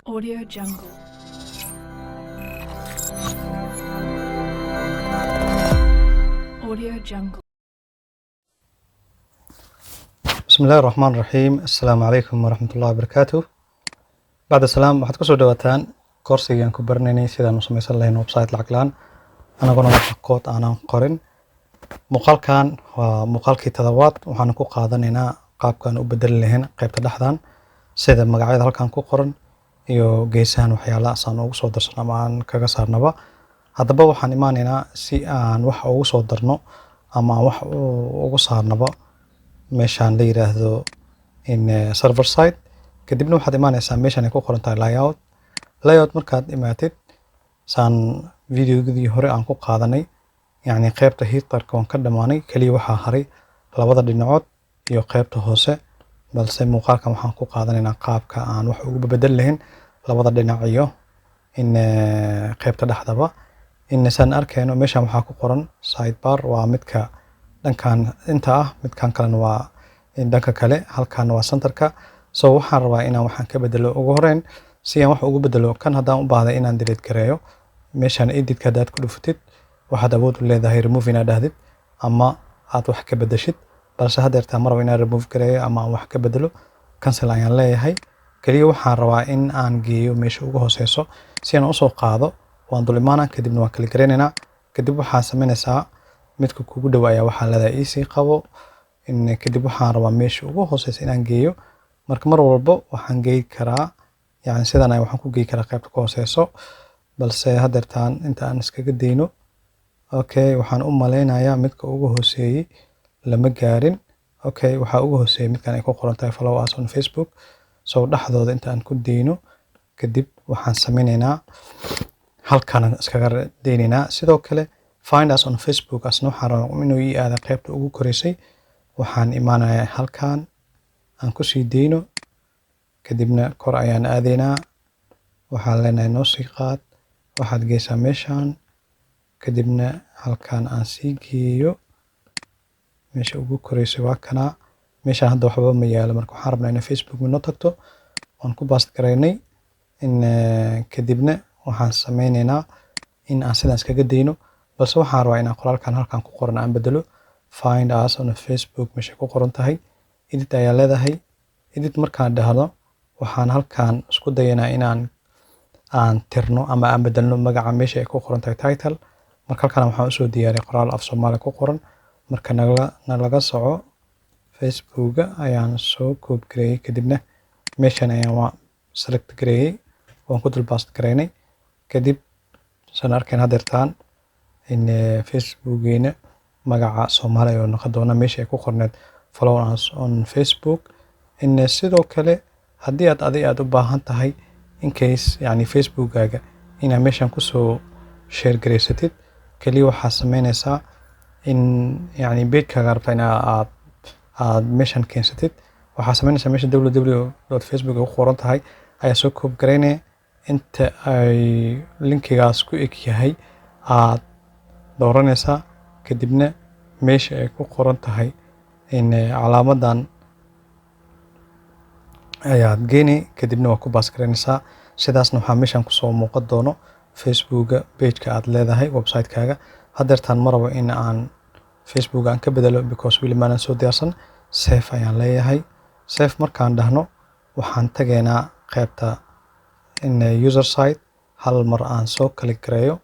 Audio Jungle. Audio Jungle. بسم الله الرحمن الرحيم. السلام عليكم ورحمة الله وبركاته. بعد السلام waxaad kusoo dhawaataan koorsiga aan ku baranaynay sidaan u samaysan lahayn website lacag la'aan anaguna wax kood aanan qorin. Muuqaalkan waa muuqaalkii toddobaad waxaan ku qaadanaynaa qaabkaan u bedeli lahayn qaybta dhexdan sida magacyada halkan ku qoran iyo geesahan waxyaalaha aan ugu soo darsano ama aan kaga saarnaba. Haddaba waxaan imaanaynaa si aan wax ugu soo darno ama aan wax ugu saarnaba meeshaan la yiraahdo in server side. kadibna waxaad imaanaysaa meeshaan ay ku qoran tahay layout markaad imaatid saan videogadii hore aan ku qaadanay yacni qaybta headerka waan ka dhamaanay kaliya waxaa haray labada dhinacood iyo qaybta hoose balse muuqaalkan waxaan ku qaadanaynaa qaabka aan wax ugu bedeli lahayn labada dhinac iyo in qaybta dhexdaba in saan arkayno meeshaan waxaa ku qoran sidebar waa midka dhankan inta ah midkan kalena waa dhanka kale halkan waa centerka. So waxaan rabaa inaan waxaan ka bedelo ugu horeyn si aan wax ugu bedelo kan haddaan u baahday inaan delete gareeyo meeshaan edit ka daad ku dhuftid waxaad awood u leedahay remove inaad dhahdid ama aad wax ka bedeshid balse haddeertaa ma rabo inaan remove gareeyo ama aan wax ka bedelo cancel ayaan leeyahay. kaliya waxaan rabaa in aan geeyo meesha ugu hooseyso si aan u soo qaado waan dul imaanaa kadibna waan kala gareynaynaa kadib waxaan samaynaysaa midka kugu dhow ayaa waxaa leedahay easy qabo in kadib waxaan rabaa meesha ugu hooseyso inaan geeyo marka mar walba waxaan geey karaa yani sidan ay waxaan ku geey karaa qaybta ku hooseyso balse haddeertaan inta aan iskaga deyno okay waxaan u maleynayaa midka ugu hooseeyay lama gaarin okay waxaa ugu hooseeyay midkan ay ku qoran tahay follow us on Facebook so dhaxdooda inta aan ku deyno kadib waxaan sameynaynaa halkan iskaga deynaynaa sidoo kale find us on Facebook asna waxaan rabaa inuu ii aado qaybta ugu koreysay waxaan imaanayaa halkan aan ku sii deyno kadibna kor ayaan aadaynaa waxaan leenahay noo sii qaad waxaad geysaa meeshaan kadibna halkan aan sii geeyo meesha ugu koreysay waa kana meeshaan hadda waxba ma yaalo marka waxaan rabnaa in Facebook noo tagto waan ku baast gareynay in kadibna waxaan sameynaynaa in aan sidaas kaga deyno balse waxaan rabaa in qoraalkan halkan ku qoran aan bedelo find us on Facebook meesha ku qoran tahay edit ayaa leedahay edit markaan dhahdo waxaan halkan isku dayanaa inaan tirno ama aan bedelno magaca meesha ay ku qoran tahay title marka halkan waxaan usoo diyaariyay qoraal af Soomaali ku qoran marka nalaga soco Facebook ayaan soo koob gareeyay kadibna meeshaan ayaan select gareeyay waan ku dul paste gareynay kadib saan arkeen haddeertaan in Facebookgeena magaca Soomaali oo noqon doona meesha ay ku qorneed follow us on Facebook in sidoo kale haddii aad u baahan tahay in case yani Facebookgaaga inaad meeshaan ku soo share gareysatid kaliya waxaad sameynaysaa in yani page-kaaga rabta in aad meeshaan keensatid waxaad sameynaysaa meesha www.facebook ku qoran tahay ayaa soo koob gareynaya inta ay linkigaas ku eg yahay aad dooranaysaa kadibna meesha ay ku qoran tahay in calaamadan ayaad geeni kadibna waa ku baas gareynaysaa sidaasna waxaa meeshaan kusoo muuqan doono Facebookga page-ka aad leedahay website-kaaga haddeertaan ma rabo in aan Facebook aan ka bedelo because weli maanan soo diyaarsan save ayaan leeyahay save markaan dhahno waxaan tagaynaa qaybta in user site hal mar aan soo click gareeyo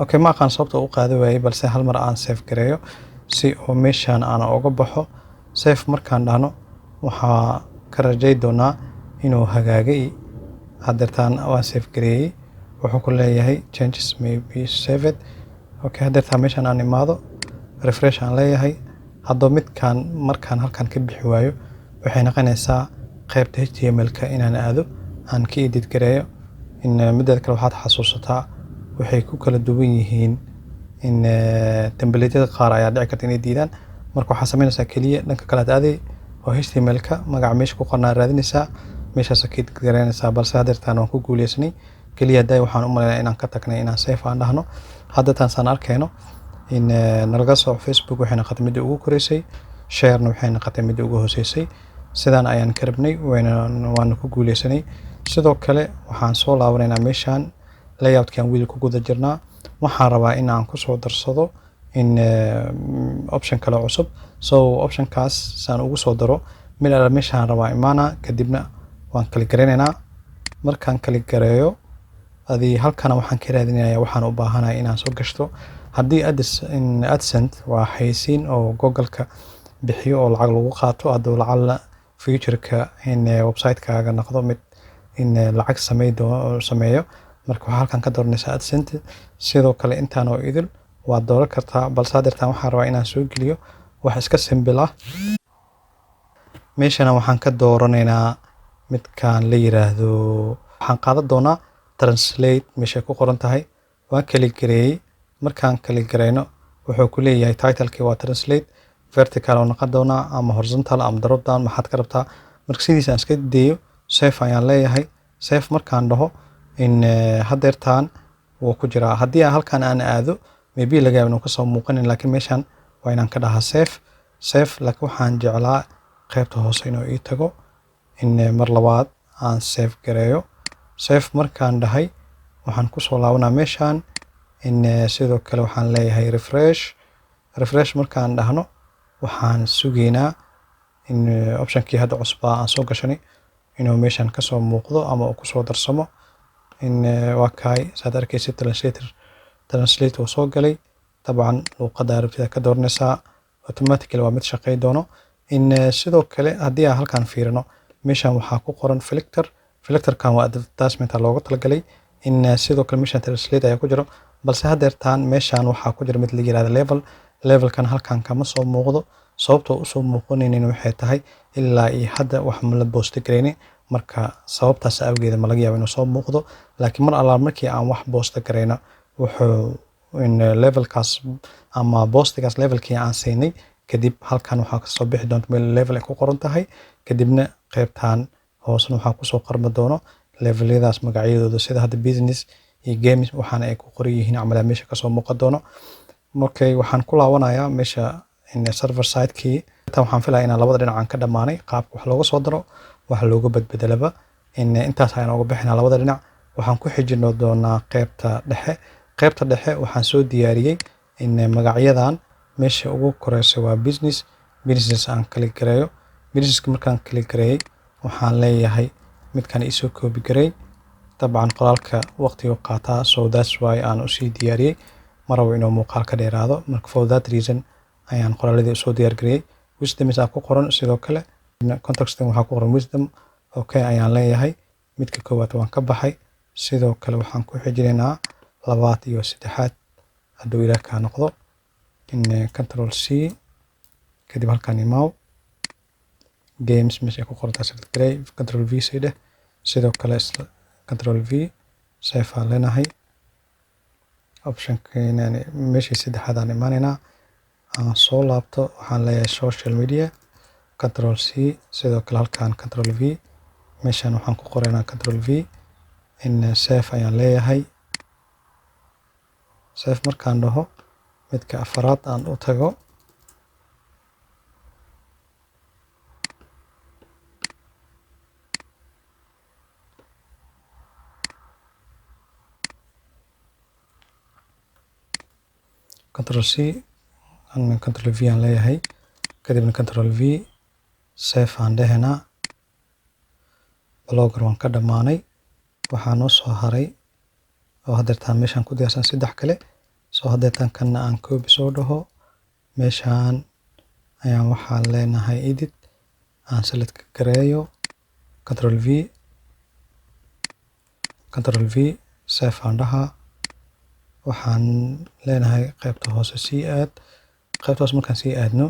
okay ma aqaan sababta u qaadi waayay balse hal mar aan save gareeyo si oo meeshaan aan uga baxo save markaan dhahno waxaa ka rajay doonaa inuu hagaagay haddeertaan waan save gareeyay wuxuu ku leeyahay changes may be saved okay haddeertaan meeshaan aan imaado refresh aan leeyahay haddoo midkaan markaan halkan ka bixi waayo waxay noqonaysaa qaybta HTML-ka inaan aado aan ka edit gareeyo in mideed kale waxaad xasuusataa waxay ku kala duwan yihiin in template-yada qaar ayaa dhici karta inay diidaan marka waxaa sameynaysaa kaliya dhanka kale aad aaday oo HTML-ka magaca meesha ku qornaa raadinaysaa meeshaas ka gareynaysaa balse haddeertaan waan ku guuleysanay keliya day waxaan u maleynayaa inaan ka tagnay inaan save aan dhahno. hadda tan saan arkayno in nalaga soo Facebook waxay noqotay midii ugu koreysay, share-na waxay noqotay midii ugu hooseysay. sidaan ayaan ka rabnay waana ku guuleysanay. sidoo kale waxaan soo laabanaynaa meeshaan layout-kan wili ku guda jirnaa. waxaan rabaa in aan ku soo darsado in option kale cusub. so option-kaas saan ugu soo daro mid ala meeshaan rabaa imaana kadibna waan kala gareynaynaa. markaan kala gareeyo adii halkana waxaan ka raadinayaa waxaan u baahanahay inaan soo gashto. haddii AdSense waa xayeysiin oo Google-ka bixiyo oo lacag lagu qaato hadduu lacala future-ka in website-kaaga noqdo mid in lacag sameeyo. marka waxaa halkan ka dooranaysaa AdSense. sidoo kale intaan oo idil waad dooran kartaa, balse haddeertaan waxaan rabaa inaan soo geliyo wax iska simbil ah. meeshana waxaan ka dooranaynaa midkaan la yiraahdo, waxaan qaadan doonaa translate meeshay ku qoran tahay. waan kala gareeyay. markaan kala gareyno wuxuu ku leeyahay title-kii waa translate, vertical oo noqon doonaa ama horizontal ama drop down maxaad ka rabtaa. marka sidiisa aan iska deeyo save ayaan leeyahay. save markaan dhaho in haddeertaan wuu ku jiraa. haddii aan halkan aan aado maybe laga yaabo inuu kasoo muuqanin, laakiin meeshaan waa inaan ka dhahaa save. laakiin waxaan jeclaa qaybta hoose inuu ii tago in mar labaad aan save gareeyo. save markaan dhahay waxaan ku soo laabanaa meeshaan in sidoo kale waxaan leeyahay refresh markaan dhahno waxaan sugaynaa in option-kii hadda cusbaa aan soo gashanay inuu meeshaan kasoo muuqdo ama uu kusoo darsamo. in waa kaay saad arkaysa translate uu soo galay. dabcan luuqadda arabtida ka dooranaysaa automatically waa mid shaqay doono. in sidoo kale haddii aan halkaan fiirino meeshaan waxaa ku qoran filterkan waa advertisement looga talagalay. in sidoo kale meeshaan translate ayaa ku jiro, balse haddeertaan meeshaan waxaa ku jira mid la yiraahdo levelkan halkan kama soo muuqdo. sababtoo u soo muuqanaynin waxay tahay ilaa iyo hadda wax ma la boost gareynin. marka sababtaas awgeeda ma laga yaabo inuu soo muuqdo, laakiin mar alla markii aan wax boost gareyno wuxuu in levelkaas ama boostigaas levelkii aan siinay kadib halkan waxaa ka soo bixi doonta meel level ay ku qoran tahay. kadibna qaybtan hoosna waxaa ku soo qarma doono level-yadaas magacyadooda sida hadda business iyo games waxaana ay ku qoran yihiin camala meesha ka soo muuqan doono. markay waxaan ku laabanayaa meesha in server side-kii inta waxaan filayaa inaan labada dhinac aan ka dhamaanay qaabka wax looga soo daro wax looga badbedelaba. in intaas ayaan uga bixinaa labada dhinac. waxaan ku xijin doonaa qaybta dhexe waxaan soo diyaariyay in magacyadan meesha ugu koreysa waa business aan kala gareeyo. businesska markaan kala gareeyay waxaan leeyahay midkan isoo copy gareey. dabcan qoraalka waqtiga qaataa, so that's why aan u sii diyaariyay. ma rabo inuu muuqaal ka dheeraado, marka for that reason ayaan qoraaladii usoo diyaar gareeyay. wisdom is ku qoran sidoo kale context waxaa ku qoran wisdom. okay ayaan leeyahay. midka koowaad waan ka baxay. sidoo kale waxaan ku xijinaynaa labaad iyo saddexaad hadduu ilaah ka noqdo. in control C kadib halkan imaaw games meesha ku qoran tahay select gareey, control V sideh. sidoo kale control V save aan leenahay. option-keena meeshii saddexaad aan imaanaynaa. aan soo laabto waxaan leeyahay social media control C. sidoo kale halkan control V meeshaan waxaan ku qoraynaa control V. in save ayaan leeyahay. save markaan dhaho midka afaraad aan u tago control C control V aan leeyahay. kadibna control V save aan dhehenaa. blogger waan ka dhamaanay. waxaa noo soo haray oo haddeertaan meeshaan ku diyaarsan saddex kale. soo haddeertaan kanna aan copy soo dhaho meeshaan ayaan waxaan leenahay edit aan select gareeyo control V save aan dhahaa. waxaan leenahay qaybta hoose sii aad. qaybtaas markaan sii aadno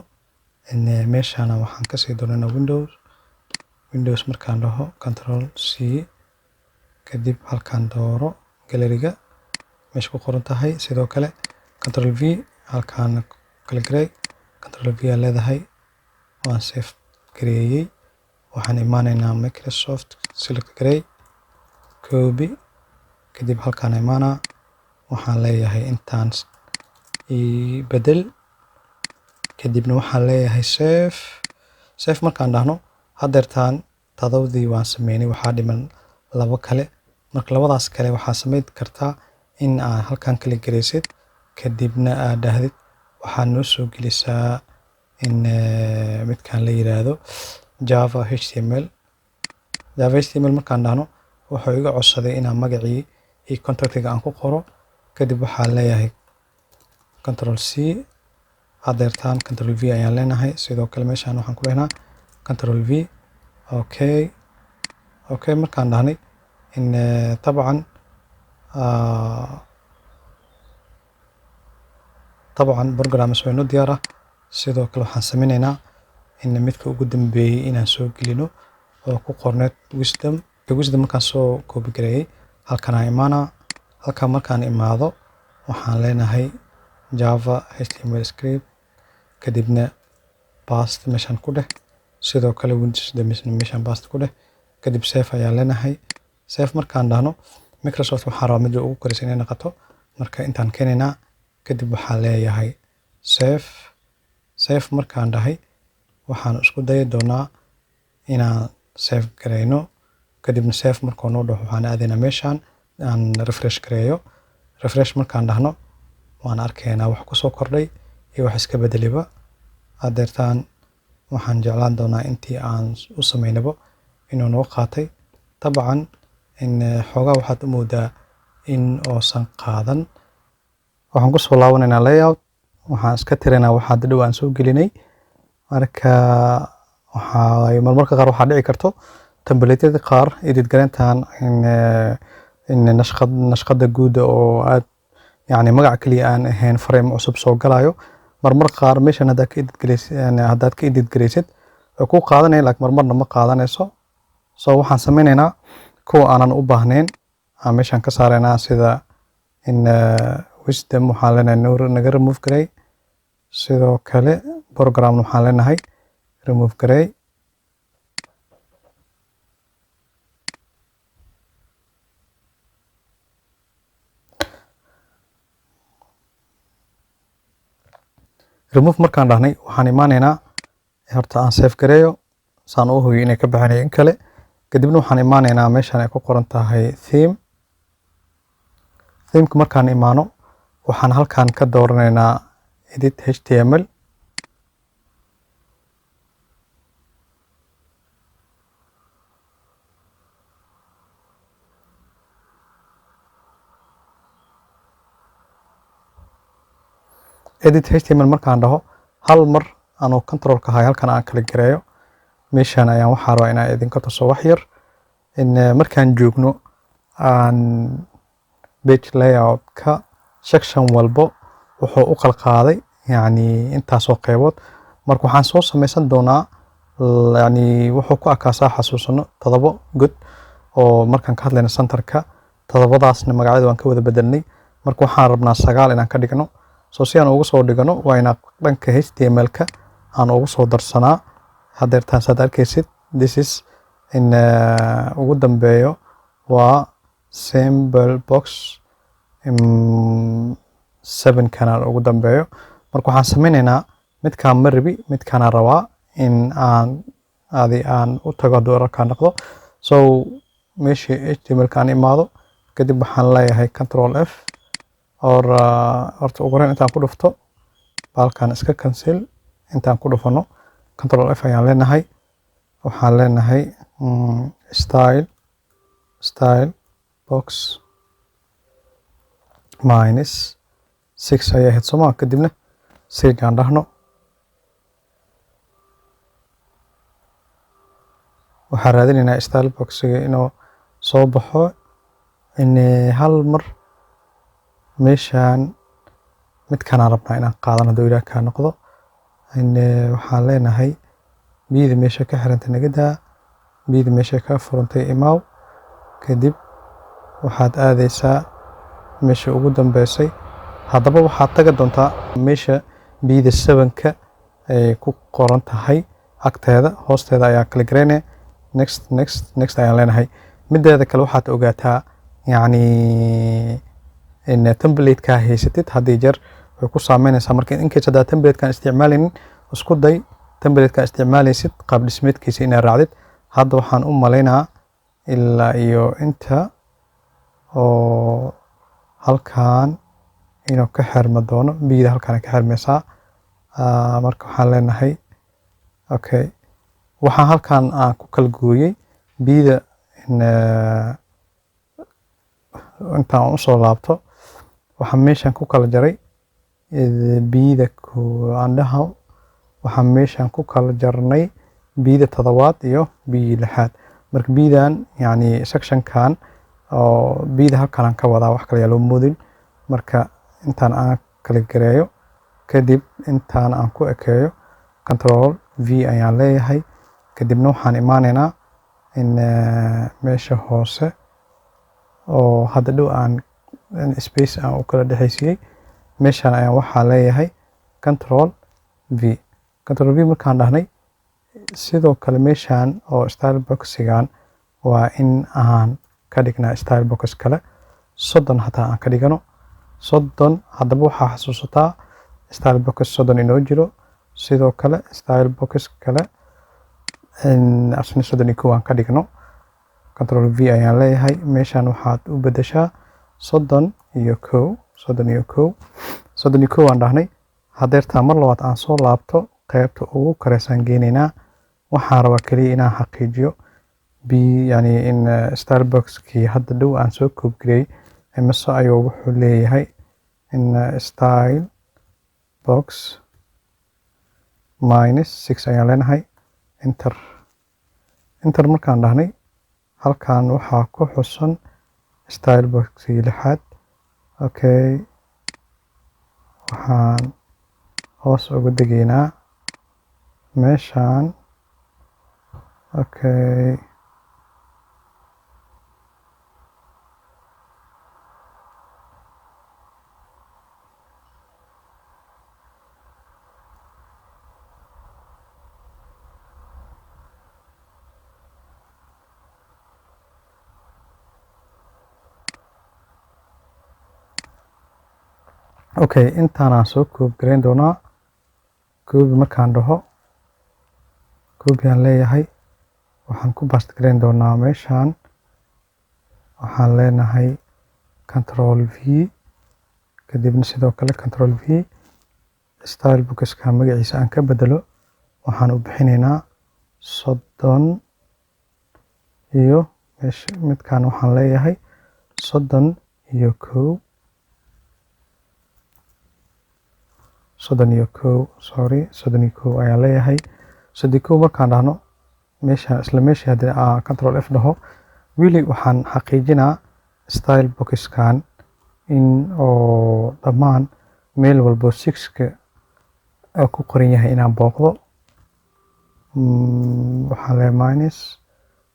in meeshaana waxaan kasii dooranaa windows markaan dhaho control C kadib halkaan dooro galeriga meesha ku qoran tahay. sidoo kale control V halkaan kala gareey. control V aan leedahay waan save gareeyay. waxaan imaanaynaa Microsoft select gareey copy kadib halkaan imaanaa waxaan leeyahay intaan bedel kadibna waxaan leeyahay save markaan dhahno hadeertaan tadawdii waan sameynay waxaa dhiman labo kale marka labadaas kale waxaa samayn kartaa in aad halkaan kala gareysid kadibna aad dhahdid waxaad noo soo gelisaa in midkaan la yiraahdo Java HTML markaan dhahno wuxuu iga codsaday inaan magacii iyo contactiga aan ku qoro kadib waxaan leeyahay Ctrl C hadeertaan Ctrl V ayaan leenahay sidoo kale meeshaan waxaan ku leenahay Ctrl V okay markaan dhahnay in طبعا برنامج way noo diyaar ah sidoo kale waxaan sameynaynaa in midka ugu dambeeyay inaan soo gelino oo ku qorneed wisdom markaan soo copy gareeyay halkaan aan imaanaa halkaan markaan imaado waxaan leenahay Java HTML script kadibna paste meeshaan ku dheh sidoo kale Windows meeshaan paste ku dheh kadib save ayaan leenahay save markaan dhahno Microsoft waxaa rabaa mid ugu koraysan inay noqoto marka intaan keenaynaa kadib waxaan leeyahay save markaan dhahay waxaan isku dayi doonaa inaan save gareyno kadibna save markuu noo dhaho waxaan aadaynaa meeshaan aan refresh gareeyo refresh markaan dhahno waan arkaynaa wax ku soo kordhay iyo wax iska bedeliba hadeertaan waxaan jeclaan doonaa intii aan u sameynabo inuu noo qaatay طبعا in xoogaa waxaad u moodaa in oosan qaadan waxaan ku soo laabanaynaa layout waxaan iska tiraynaa waxa dhow aan soo gelinay marka marmarka qaar waxaa dhici karto template-yada qaar edit gareyntan in nashqada guud oo aad yani magac kaliya aan ahayn frame cusub soo galayo marmar qaar meeshan hadaad ka edit gareysid oo ku qaadanaya laakiin marmarna ma qaadanayso soo waxaan sameynaynaa kuwa aanan u baahnayn aan meeshan ka saaraynaa sida in wisdom waxaan leenahay naga remove gareey sidoo kale program waxaan leenahay remove gareey remove markaan dhahnay waxaan imaanaynaa horta aan save gareeyo saan u hubiyo inay ka baxeen in kale kadibna waxaan imaanaynaa meeshaan ay ku qoran tahay themeka markaan imaano waxaan halkaan ka dooranaynaa edit HTML markaan dhaho hal mar anoo controlka hay halkaan aan kala gareeyo meeshaan ayaan waxaa rabaa inaan idinka tuso wax yar in markaan joogno aan page layout-ka section walbo wuxuu u qalqaaday yani intaasoo qeybood marka waxaan soo sameysan doonaa yani wuxuu ku akaasaa xasuusano 7 god oo markaan ka hadlayno centerka 7daasna magacyada waan ka wada bedelnay marka waxaan rabnaa 9 inaan ka dhigno soo si aan ugu soo dhigano waa inaan dhanka HTML-ka aan ugu soo darsanaa hadeertaan saad arkaysid this is in ugu dambeeyo waa symbol box 7 kanal ugu dambeeyo marka waxaan sameynaynaa midkaan maribi midkaan rabaa in aan u tago doorarka noqdo so meeshii HTML-ka aan imaado kadib waxaan leeyahay Ctrl F or horta ugu horeyn intaan ku dhufto balkan iska cancel intaan ku dhufano Ctrl F ayaan leenahay waxaan leenahay style box minus 6 ayaa ahayd sooma kadibna sage aan dhahno waxaan raadinaynaa style box-ga inuu soo baxo in hal mar meeshaan midkaan rabnaa inaan qaadano hadduu ilaah kaa noqdo waxaan leenahay biyada meesha ka xirantay nagadaa biyada meesha ka furantay imaaw kadib waxaad aadaysaa meesha ugu dambeysay haddaba waxaad taga doontaa meesha biyada 7ka ay ku qoran tahay agteeda hoosteeda ayaa kala gareynaya next ayaan leenahay mideeda kale waxaad ogaataa يعني in template-ka haysatid haddii jeer way ku saameynaysaa. Marka in case haddaad template-kan isticmaalaynin isku day template-ka isticmaalaysid qaab dhismeedkiisa inaad raacdid. Hadda waxaan u malaynaa ilaa iyo inta oo halkan inuu ka xirma doono biyada halkan ka xirmaysaa. Marka waxaan leenahay okay, waxaan halkan aan ku kala gooyay biyada intaan u soo laabto waxaan meeshan ku kala jaray biyada andhaha. waxaan meeshan ku kala jarnay biyada toddobaad iyo biyada lixaad. marka biyadan yani sectionkan oo biyada halkan aan ka wadaa wax kale yaa loo moodin. marka intaan aan kala gareeyo kadib intaan aan ku ekeeyo control V ayaan leeyahay. kadibna waxaan imaanaynaa in meesha hoose oo hadda dhow aan space aan u kala dhexaysiyay meeshan ayaan waxaa leeyahay control V. control V markaan dhahnay sidoo kale meeshan oo style boxigan waa in aan ka dhignaa style box kale 30 hataa aan ka dhigano 30. haddaba waxaa xasuusataa style box 30 inoo jiro, sidoo kale style box kale asna 31 aan ka dhigno. control V ayaan leeyahay. meeshan waxaad u bedeshaa 31 aan dhahnay. hadeertaa mar labaad aan soo laabto qaybta ugu koreysaan geenaynaa. waxaan rabaa kaliya inaan xaqiijiyo yani in style boxkii hadda dhow aan soo koobgarey mise ayuu wuxuu leeyahay in style box -6 ayaan leenahay. enter markaan dhahnay halkan waxaa ku xusan style boxkii lixaad. okay, waxaan hoos ugu degaynaa meeshan. okay, okay, intaanaan soo koob gareyn doonaa. koobi markaan dhaho koobi aan leeyahay waxaan ku bast gareyn doonaa meeshan. waxaan leenahay control V kadibna sidoo kale control V. style boxka magaciisa aan ka bedelo waxaan u bixinaynaa 30 iyo meesha midkaan waxaan leeyahay 31 ayaan leeyahay. 31 markaan dhahno meeshan isla meeshii haddii aan control F dhaho weli waxaan xaqiijinaa style boxkan in oo dhammaan meel walbo 6ka ku qoran yahay inaan booqdo. waxaan leeyahay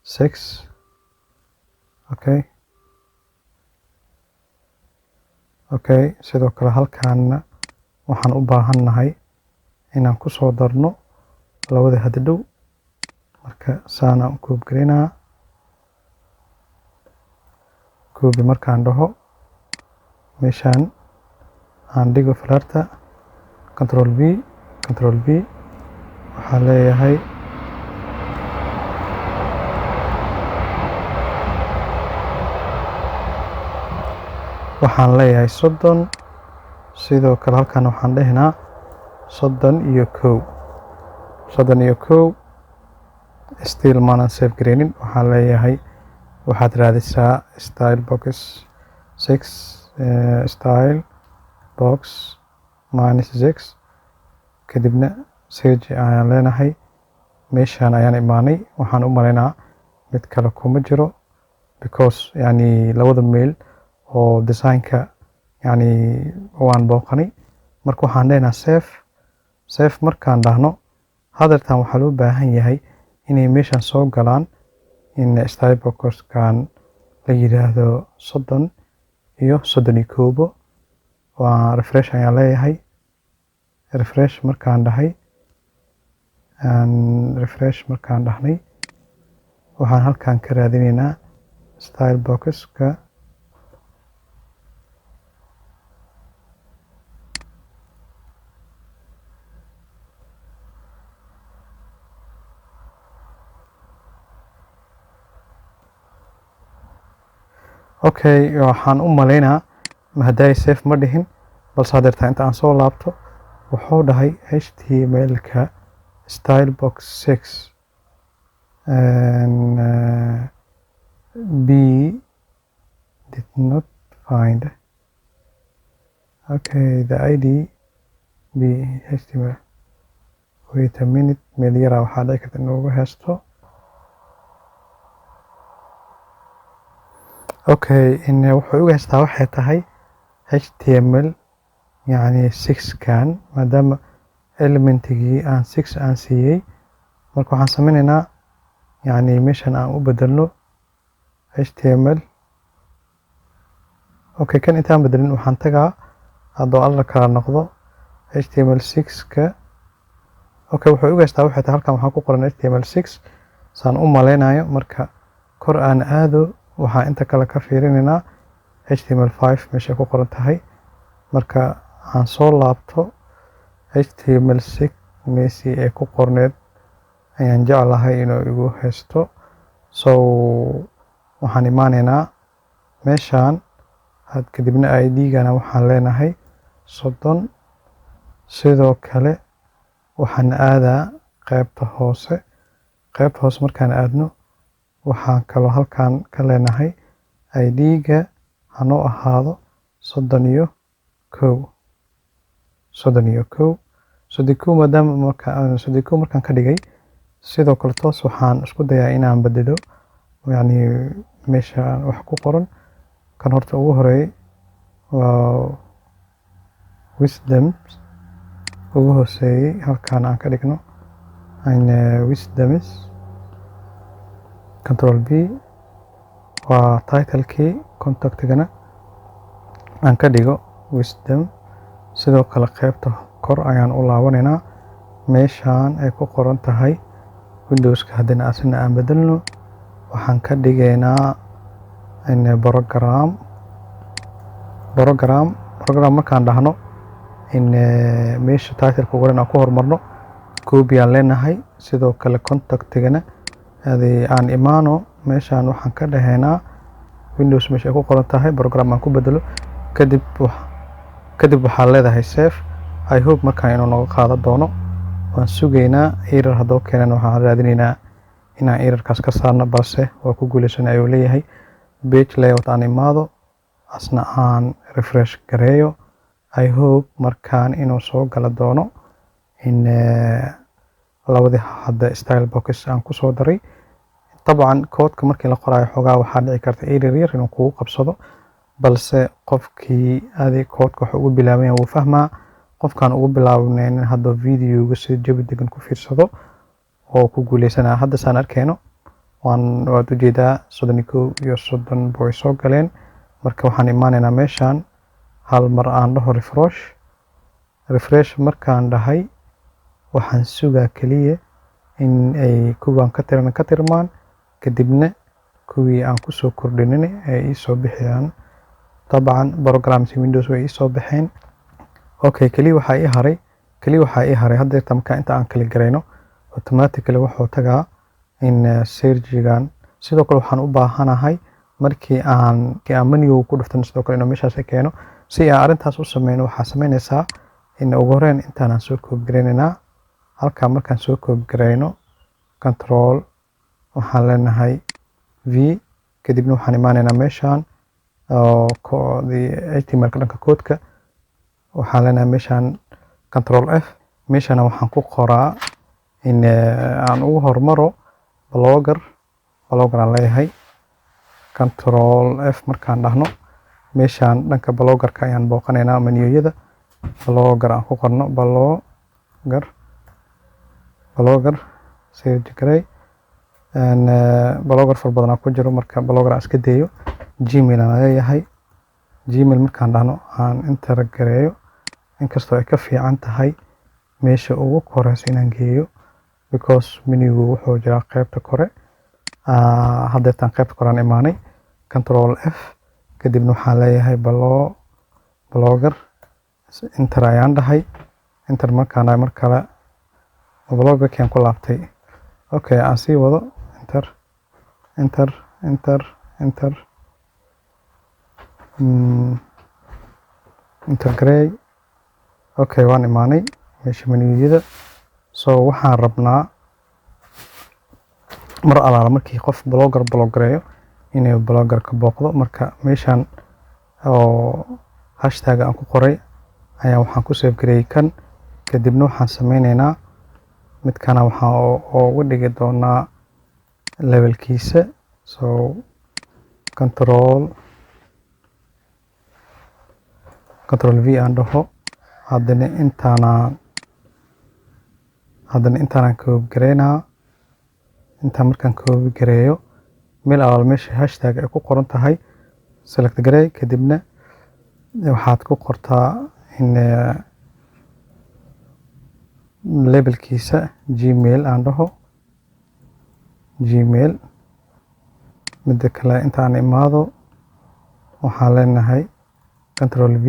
-6. okay, okay, sidoo kale halkaana waxaan u baahannahay inaan ku soo darno labada hadda dhow. marka saana u koob gareynaa. koobi markaan dhaho meeshan aan dhigo falaarta control V waxaan leeyahay waxaan leeyahay 30. sidoo kale halkan waxaan dhehnaa 31 still maanan save gareynin. waxaan leeyahay waxaad raadisaa style box 6 style box -6 kadibna sage ayaan leenahay. meeshan ayaan imaanay. waxaan u malaynaa mid kale kuma jiro because yani labada meel oo designka yani waan booqanay. marka waxaan leenahay save markaan dhahno hadeertan waxaa loo baahan yahay inay meeshan soo galaan in style boxkan la yiraahdo 30 iyo 31. waa refresh ayaan leeyahay. refresh markaan dhahnay waxaan halkan ka raadinaynaa style boxka okay waxaan u malaynaa mahday safe ma dhihin balse hadeertaa inta aan soo laabto wuxuu dhahay html-ka style box 6 and b did not find okay the id b html wait a minute meel yaraa waxaa dhici karta inoogu heesto okay in wuxuu uga heestaa waxay tahay html يعني 6 كان maadaama elementigii aan 6 aan siiyey marka waxaan sameynaynaa يعني meeshan aan u bedelno html okay kan intaan bedelin waxaan tagaa haddoo alla kala noqdo html6 ka okay wuxuu uga heestaa waxay tahay halkan waxaan ku qoran html6 saan u maleynayo marka kor aan aado waxaan inta kale ka fiirinaynaa html5 meeshay ku qoran tahay marka aan soo laabto html6 meeshii ay ku qorneed ayaan jeclahay inuu igu haysto so waxaan imaanaynaa meeshaan kadibna id-gana waxaan leenahay 30 sidoo kale waxaan aadaa qaybta hoose markaan aadno waxaan kaloo halkan ka leenahay id-ga hanoo ahaado 31 maadaama markaan ka dhigay sidoo kale toos waxaan isku dayaa inaan bedelo yani meesha wax ku qoran kan horta ugu horeeyay waa wisdom ugu hooseeyay halkaan aan ka dhigno wisdoms control b waa titlekii contactigana aan ka dhigo wisdom sidoo kale qaybta kor ayaan u laabanaynaa meeshaan ay ku qoran tahay windowska haddana asina aan bedelno waxaan ka dhigaynaa program markaan dhahno meesha titleka qoran aan ku hormarno copy aan leenahay sidoo kale contactigana aan imaano meeshaan waxaan ka dhahaynaa windows meesha ay ku qoran tahay program aan ku bedelo kadib waxaa leedahay safe I hope markaan inuu nooga qaadan doono waan sugaynaa error haddoo keenan waxaan raadinaynaa inaan errorkaas ka saarno balse waa ku guulaysan ayuu leeyahay page layout aan imaado asna aan refresh gareeyo I hope markaan inuu soo gala doono in labadii hadda style box aan ku soo daray طبعا koodka markii la qoraayo xogaa waxaa dhici karta error yar inuu kugu qabsado balse qofkii koodka wax ugu bilaabaya wuu fahmaa qofkaan ugu bilaabnayn haddoo videoga si jawi degan ku fiirsado oo ku guuleysanaa hadda saan arkeyno waad ujeedaa 31 iyo 30 way soo galeen marka waxaan imaanaynaa meeshaan hal mar aan dhaho refresh markaan dhahay waxaan sugaa keliya in ay kuwaan ka tirmaan kadibna kuwii aan kusoo kordhinin ay ii soo bixiyaan طبعا programs windows way ii soo baxeen okay kaliya waxaa ii haray hadda markaan inta aan kala gareyno automatically wuxuu tagaa in searchigan sidoo kale waxaan u baahanahay markii aan menu ku dhuftan sidoo kale inuu meeshaas keeno si aan arrintaas u sameyno waxaa sameynaysaa in ugu horreyn intaan soo koob gareynaynaa halkaa markaan soo koob gareyno control waxaan leenahay v kadibna waxaan imaanaynaa meeshaan html-ka dhanka koodka waxaan leenahay meeshaan control f meeshana waxaan ku qoraa in aan ugu hormaro blogger aan leeyahay control f markaan dhahno meeshaan dhanka bloggerka ayaan booqanaynaa menuyada blogger aan ku qorno blogger search garey blogger far badan ku jiro marka blogger aan iska dayo gmail aan leeyahay gmail markaan dhahno aan enter gareeyo inkastoo ay ka fiican tahay meesha ugu koreysa inaan geeyo because menugu wuxuu jiraa qaybta kore haddeetaan qaybta kore aan imaanay control f kadibna waxaan leeyahay blogger enter ayaan dhahay enter markaan mar kale bloggerkii ku laabtay okay aan sii wado enter integrate. Okay, waan imaanay meesha menuyada. So waxaan rabnaa mar alaala markii qof bloggereeyo inay bloggerka booqdo. Marka meeshaan oo hashtag aan ku qoray ayaa waxaan ku save gareeyay kan. Kadibna waxaan sameynaynaa midkana waxaan uga dhigi doonaa levelkiisa. So control V aan dhaho. haddana intaanaan koobi gareynaa. intaan markaan koobi gareeyo meel alaal meesha hashtag ay ku qoran tahay select gareey. kadibna waxaad ku qortaa in labelkiisa gmail aan dhaho. gmail midda kale intaan imaado waxaan leenahay control V.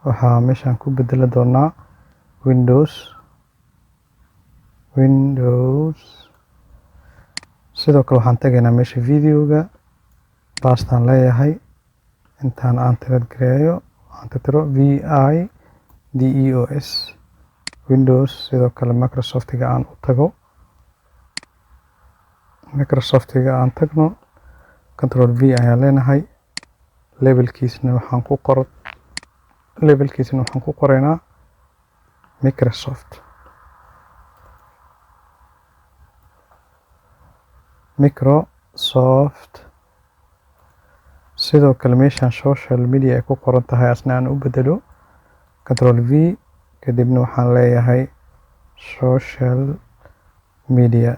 waxaa meeshaan ku bedeli doonaa windows. sidoo kale waxaan tagaynaa meesha videoga baastaan leeyahay. intaan aan gareeyo aan tirtiro VIDEOS windows. sidoo kale microsoftiga aan u tago. microsoftiga aan tagno control V ayaan leenahay. labelkiisna waxaan ku qoraynaa Microsoft. sidoo kale meeshaan social media ay ku qoran tahay asna aan u bedelo control V. kadibna waxaan leeyahay social media.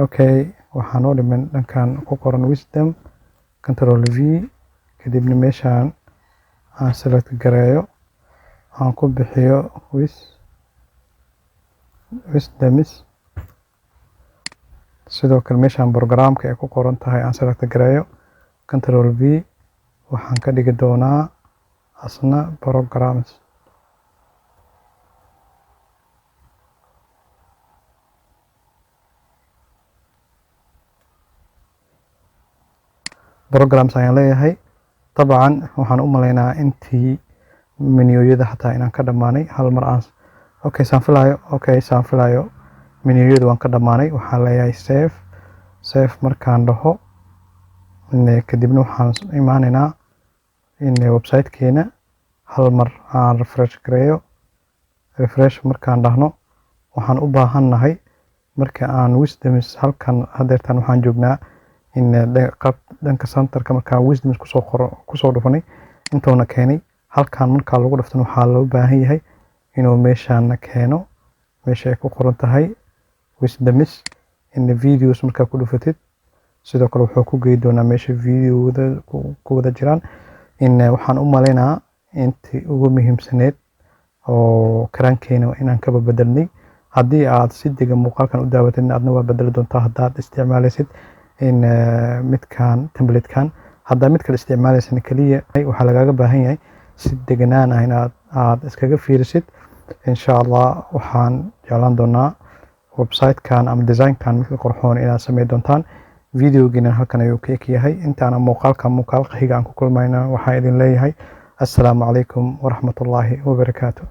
Okay, waxaan oo dhiman dhankan ku qoran wisdom control V. kadibna meeshaan aan select gareeyo aan ku bixiyo wisdoms. sidoo kale meeshaan programka ay ku qoran tahay aan select gareeyo control V. waxaan ka dhigi doonaa asna programs. ayaan leeyahay. طبعا waxaan u maleynaa intii menuyada xataa inaan ka dhamaanay hal mar aan saan filayo menuyada waan ka dhamaanay. waxaan leeyahay save markaan dhaho. kadibna waxaan imaanaynaa in websitekeena hal mar aan refresh markaan dhahno. waxaan u baahannahay marka aan wisdoms halkan hadeertaan waxaan joognaa in dhanka centerka markaan wisdoms kusoo dhufanay intuuna keenay. halkan markaa lagu dhaftan waxaa loo baahan yahay inuu meeshaana keeno meesha ay ku qoran tahay wisdoms in videos markaa ku dhufatid. sidoo kale wuxuu ku geey doonaa meesha videoda ku wada jiraan. waxaan u maleynaa intii ugu muhiimsaneed oo karaankeena inaan kaba bedelnay. haddii aad si degan muuqaalkan u daawatid adna waa bedeli doontaa haddaad isticmaalaysid in midkan templatekan. haddaa mid kale isticmaalaysan kaliya waxaa lagaaga baahan yahay si deganaan ah in aad iskaga fiirisid. insha allah waxaan jeclaan doonaa websitekan ama designkan midka qorxoon inaad sameyn doontaan. videogiina halkan ayuu ka eg yahay. intaana muuqaal xiga aan ku kulmayna waxaan idin leeyahay assalaamu calaykum waraxmatullaahi wabarakaatu.